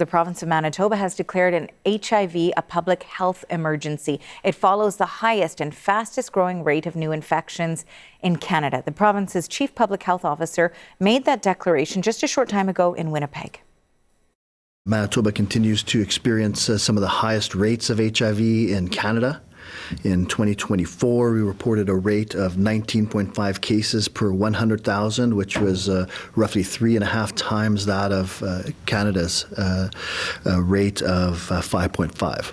The province of Manitoba has declared an HIV a public health emergency. It follows the highest and fastest growing rate of new infections in Canada. The province's chief public health officer made that declaration just a short time ago in Winnipeg. Manitoba continues to experience some of the highest rates of HIV in Canada. In 2024, we reported a rate of 19.5 cases per 100,000, which was roughly 3.5 times that of Canada's rate of 5.5.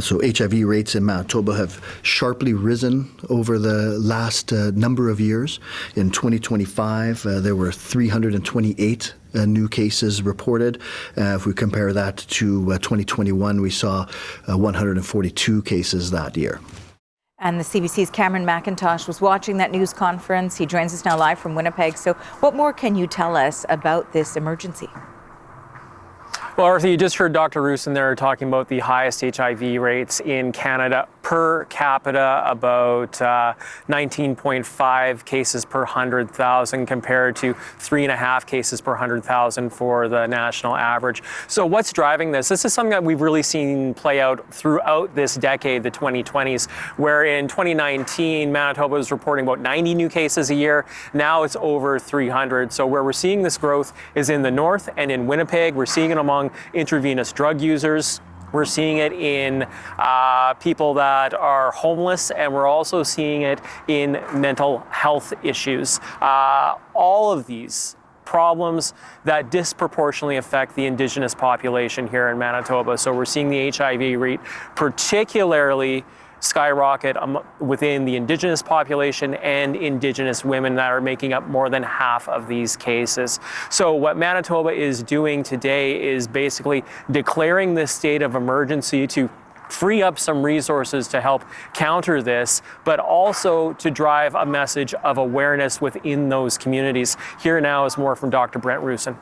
So HIV rates in Manitoba have sharply risen over the last number of years. In 2025, there were 328 new cases reported. If we compare that to 2021, we saw 142 cases that year. And the CBC's Cameron McIntosh was watching that news conference. He joins us now live from Winnipeg. So what more can you tell us about this emergency? Well, Arthur, you just heard Dr. Roussin there talking about the highest HIV rates in Canada per capita, about 19.5 cases per 100,000 compared to 3.5 cases per 100,000 for the national average. So what's driving this? This is something that we've really seen play out throughout this decade, the 2020s, where in 2019, Manitoba was reporting about 90 new cases a year. Now it's over 300. So where we're seeing this growth is in the north and in Winnipeg. We're seeing it among intravenous drug users. We're seeing it in people that are homeless, and we're also seeing it in mental health issues. All of these problems that disproportionately affect the Indigenous population here in Manitoba. So we're seeing the HIV rate particularly skyrocket within the Indigenous population and Indigenous women that are making up more than half of these cases. So what Manitoba is doing today is basically declaring this state of emergency to free up some resources to help counter this, but also to drive a message of awareness within those communities. Here now is more from Dr. Brent Roussin.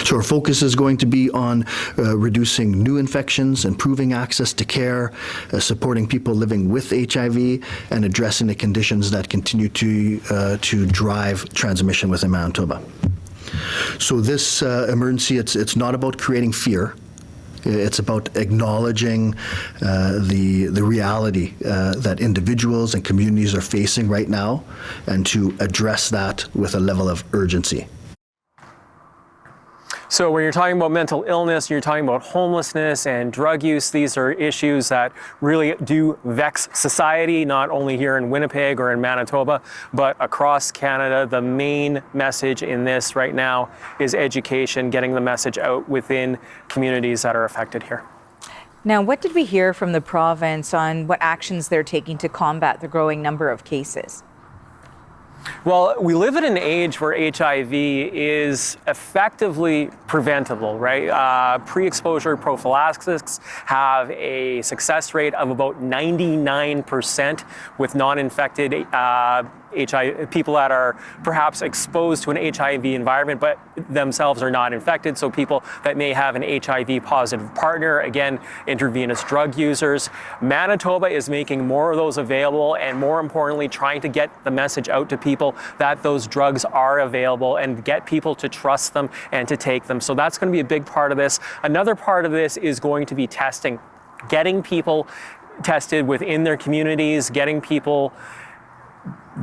So our focus is going to be on reducing new infections, improving access to care, supporting people living with HIV, and addressing the conditions that continue to drive transmission within Manitoba. So this emergency, it's not about creating fear. It's about acknowledging the reality that individuals and communities are facing right now, and to address that with a level of urgency. So when you're talking about mental illness, you're talking about homelessness and drug use, these are issues that really do vex society, not only here in Winnipeg or in Manitoba, but across Canada. The main message in this right now is education, getting the message out within communities that are affected here. Now, what did we hear from the province on what actions they're taking to combat the growing number of cases? Well, we live in an age where HIV is effectively preventable, right? Pre-exposure prophylaxis have a success rate of about 99% with non-infected HIV, people that are perhaps exposed to an HIV environment but themselves are not infected. So people that may have an HIV positive partner, again, intravenous drug users. Manitoba is making more of those available, and more importantly, trying to get the message out to people that those drugs are available and get people to trust them and to take them. So that's going to be a big part of this. Another part of this is going to be testing, getting people tested within their communities, getting people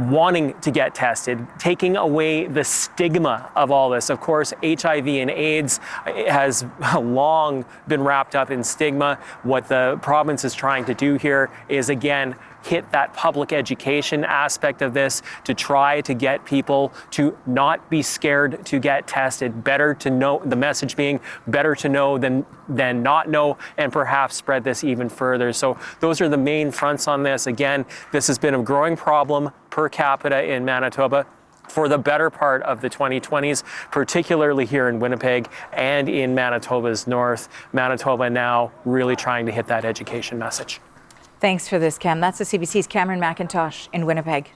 wanting to get tested, taking away the stigma of all this. Of course, HIV and AIDS has long been wrapped up in stigma. What the province is trying to do here is, again, hit that public education aspect of this to try to get people to not be scared to get tested. Better to know, the message being better to know than not know, and perhaps spread this even further. So those are the main fronts on this. Again, this has been a growing problem per capita in Manitoba for the better part of the 2020s, particularly here in Winnipeg and in Manitoba's north. Manitoba now really trying to hit that education message. Thanks for this, Cam. That's the CBC's Cameron McIntosh in Winnipeg.